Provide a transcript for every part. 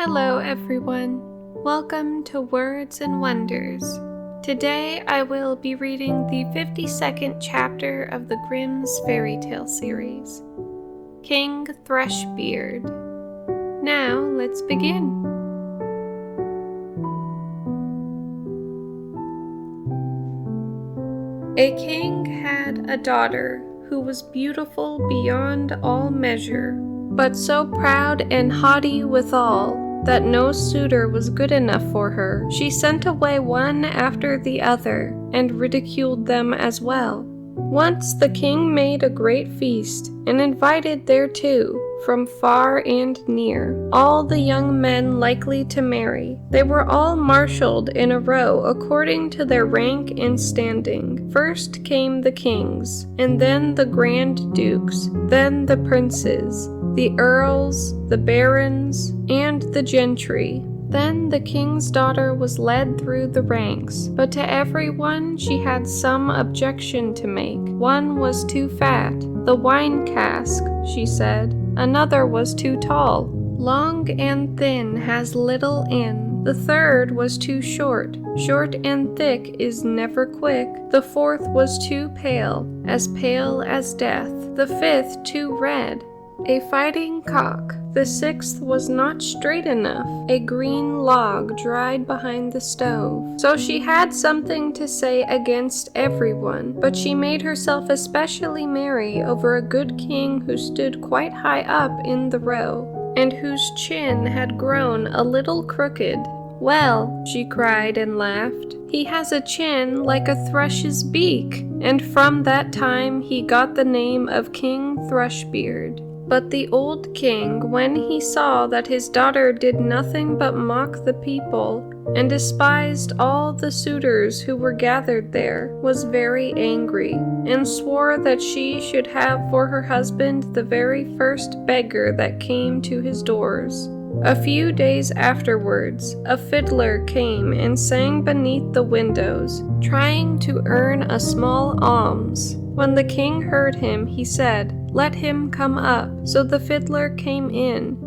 Hello everyone, welcome to Words and Wonders. Today I will be reading the 52nd chapter of the Grimm's Fairytale series, King Thrushbeard. Now let's begin. A king had a daughter who was beautiful beyond all measure, but so proud and haughty withal that no suitor was good enough for her. She sent away one after the other, and ridiculed them as well. Once the king made a great feast, and invited thereto, from far and near, all the young men likely to marry. They were all marshaled in a row according to their rank and standing. First came the kings, and then the grand dukes, then the princes, the earls, the barons, and the gentry. Then the king's daughter was led through the ranks, but to everyone she had some objection to make. One was too fat, the wine cask, she said. Another was too tall, long and thin has little in. The third was too short, short and thick is never quick. The fourth was too pale as death. The fifth too red, a fighting cock. The sixth was not straight enough, a green log dried behind the stove. So she had something to say against everyone, but she made herself especially merry over a good king who stood quite high up in the row, and whose chin had grown a little crooked. Well, she cried and laughed, he has a chin like a thrush's beak, and from that time he got the name of King Thrushbeard. But the old king, when he saw that his daughter did nothing but mock the people, and despised all the suitors who were gathered there, was very angry, and swore that she should have for her husband the very first beggar that came to his doors. A few days afterwards, a fiddler came and sang beneath the windows, trying to earn a small alms. When the king heard him, he said, "Let him come up." So the fiddler came in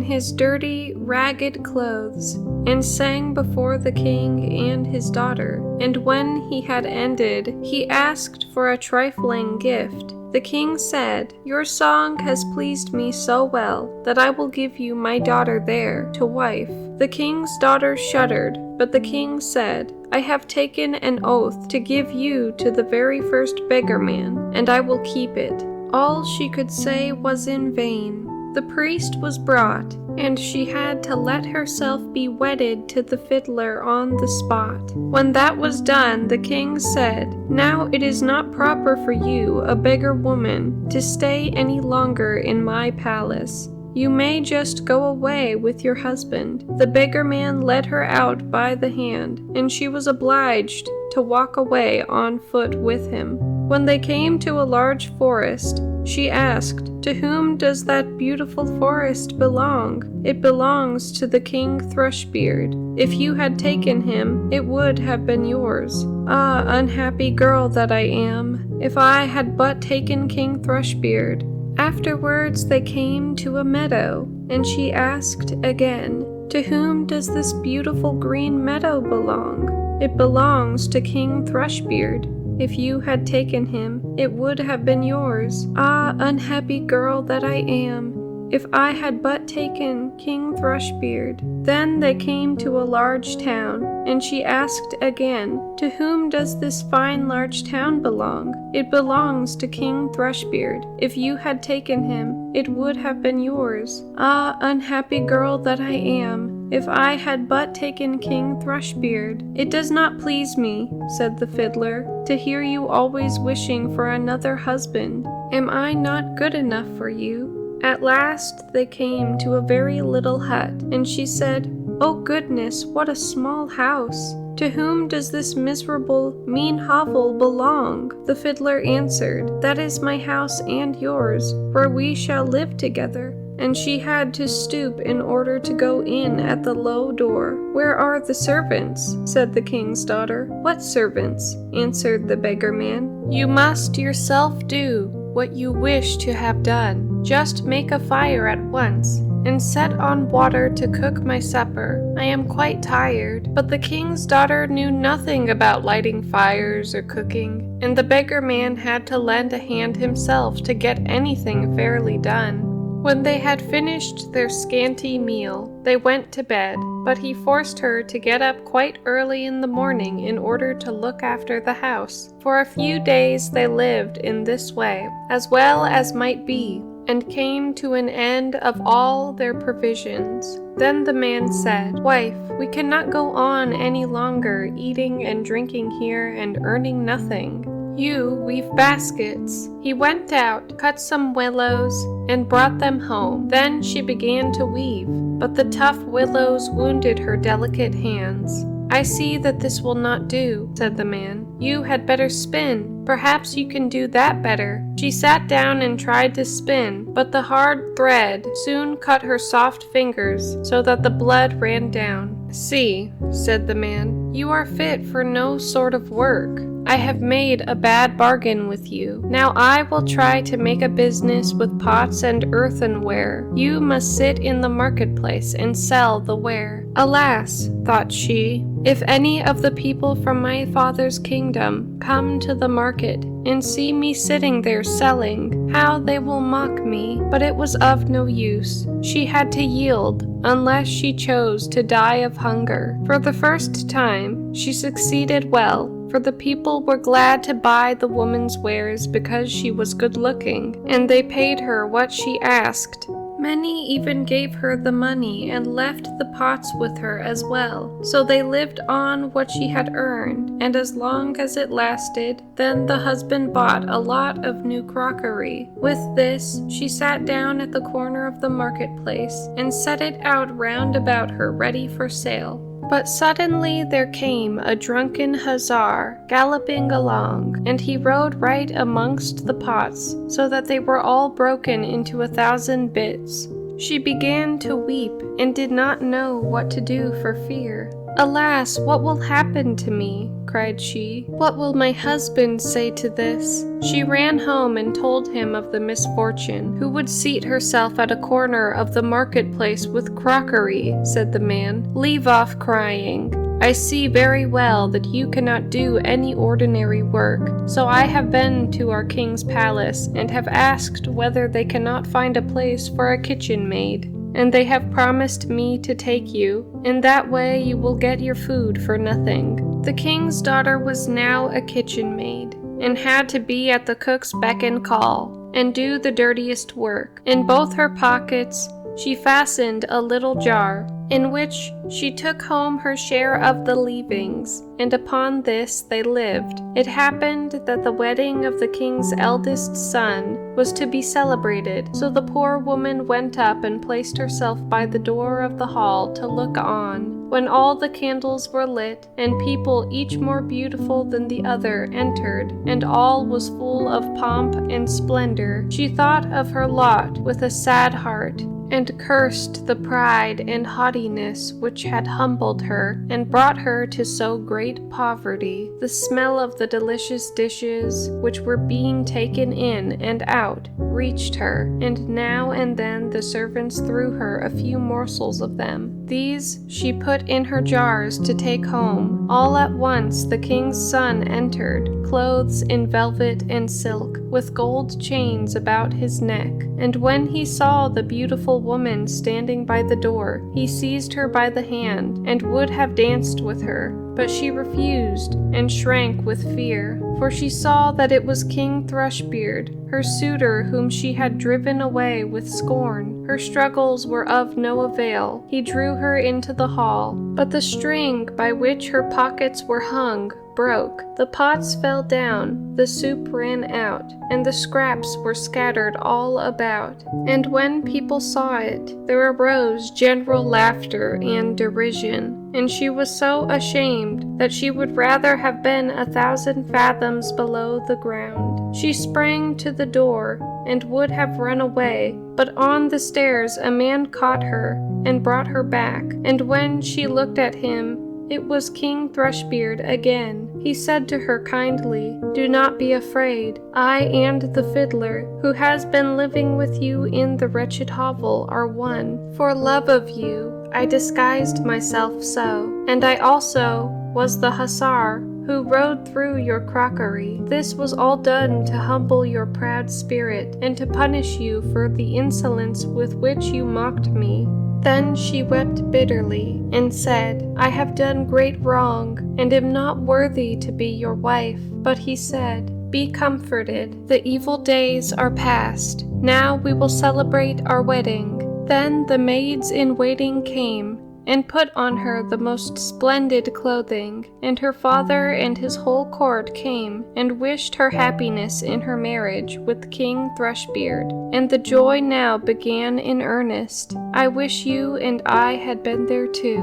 his dirty, ragged clothes, and sang before the king and his daughter. And when he had ended, he asked for a trifling gift. The king said, "Your song has pleased me so well that I will give you my daughter there to wife." The king's daughter shuddered, but the king said, "I have taken an oath to give you to the very first beggarman, and I will keep it." All she could say was in vain. The priest was brought, and she had to let herself be wedded to the fiddler on the spot. When that was done, the king said, "Now it is not proper for you, a beggar woman, to stay any longer in my palace. You may just go away with your husband." The beggar man led her out by the hand, and she was obliged to walk away on foot with him. When they came to a large forest, she asked, "To whom does that beautiful forest belong?" "It belongs to the King Thrushbeard. If you had taken him, it would have been yours." "Ah, unhappy girl that I am, if I had but taken King Thrushbeard." Afterwards they came to a meadow, and she asked again, "To whom does this beautiful green meadow belong?" "It belongs to King Thrushbeard. If you had taken him, it would have been yours." "Ah, unhappy girl that I am, if I had but taken King Thrushbeard." Then they came to a large town, and she asked again, "To whom does this fine large town belong?" "It belongs to King Thrushbeard. If you had taken him, it would have been yours." "Ah, unhappy girl that I am, if I had but taken King Thrushbeard." "It does not please me," said the fiddler, "to hear you always wishing for another husband. Am I not good enough for you?" At last they came to a very little hut, and she said, "Oh goodness, what a small house! To whom does this miserable, mean hovel belong?" The fiddler answered, "That is my house and yours, for we shall live together." And she had to stoop in order to go in at the low door. "Where are the servants?" said the king's daughter. "What servants?" answered the beggar man. "You must yourself do what you wish to have done. Just make a fire at once, and set on water to cook my supper. I am quite tired." But the king's daughter knew nothing about lighting fires or cooking, and the beggar man had to lend a hand himself to get anything fairly done. When they had finished their scanty meal, they went to bed, but he forced her to get up quite early in the morning in order to look after the house. For a few days they lived in this way, as well as might be, and came to an end of all their provisions. Then the man said, "Wife, we cannot go on any longer eating and drinking here and earning nothing. You weave baskets." He went out, cut some willows, and brought them home. Then she began to weave, but the tough willows wounded her delicate hands. "I see that this will not do," said the man. "You had better spin. Perhaps you can do that better." She sat down and tried to spin, but the hard thread soon cut her soft fingers so that the blood ran down. "See," said the man, "you are fit for no sort of work. I have made a bad bargain with you. Now I will try to make a business with pots and earthenware. You must sit in the marketplace and sell the ware." "Alas," thought she, "if any of the people from my father's kingdom come to the market and see me sitting there selling, how they will mock me." But it was of no use. She had to yield, unless she chose to die of hunger. For the first time, she succeeded well, for the people were glad to buy the woman's wares because she was good-looking, and they paid her what she asked. Many even gave her the money and left the pots with her as well. So they lived on what she had earned, and as long as it lasted, then the husband bought a lot of new crockery. With this, she sat down at the corner of the marketplace and set it out round about her ready for sale. But suddenly there came a drunken hussar galloping along, and he rode right amongst the pots, so that they were all broken into 1,000 bits. She began to weep, and did not know what to do for fear. "Alas, what will happen to me?" cried she. "What will my husband say to this?" She ran home and told him of the misfortune. "Who would seat herself at a corner of the marketplace with crockery?" said the man. "Leave off crying. I see very well that you cannot do any ordinary work, so I have been to our king's palace and have asked whether they cannot find a place for a kitchen maid. And they have promised me to take you. In that way you will get your food for nothing." The king's daughter was now a kitchen maid, and had to be at the cook's beck and call, and do the dirtiest work. In both her pockets she fastened a little jar, in which she took home her share of the leavings, and upon this they lived. It happened that the wedding of the king's eldest son was to be celebrated, so the poor woman went up and placed herself by the door of the hall to look on. When all the candles were lit, and people each more beautiful than the other entered, and all was full of pomp and splendor, she thought of her lot with a sad heart, and cursed the pride and haughtiness which had humbled her and brought her to so great poverty. The smell of the delicious dishes which were being taken in and out reached her, and now and then the servants threw her a few morsels of them. These she put in her jars to take home. All at once the king's son entered, clothes in velvet and silk, with gold chains about his neck. And when he saw the beautiful woman standing by the door, he seized her by the hand, and would have danced with her. But she refused, and shrank with fear, for she saw that it was King Thrushbeard, her suitor, whom she had driven away with scorn. Her struggles were of no avail. He drew her into the hall, but the string by which her pockets were hung broke. The pots fell down, the soup ran out, and the scraps were scattered all about. And when people saw it, there arose general laughter and derision, and she was so ashamed that she would rather have been 1,000 fathoms below the ground. She sprang to the door and would have run away, but on the stairs a man caught her and brought her back, and when she looked at him, it was King Thrushbeard again. He said to her kindly, "Do not be afraid. I and the fiddler, who has been living with you in the wretched hovel, are one. For love of you, I disguised myself so, and I also was the hussar who rode through your crockery. This was all done to humble your proud spirit, and to punish you for the insolence with which you mocked me." Then she wept bitterly, and said, "I have done great wrong, and am not worthy to be your wife." But he said, "Be comforted, the evil days are past. Now we will celebrate our wedding." Then the maids in waiting came, and put on her the most splendid clothing, and her father and his whole court came and wished her happiness in her marriage with King Thrushbeard, and the joy now began in earnest. I wish you and I had been there too.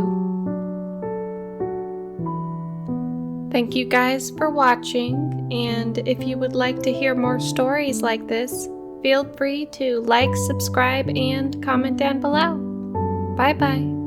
Thank you guys for watching, and if you would like to hear more stories like this, feel free to like, subscribe, and comment down below. Bye bye.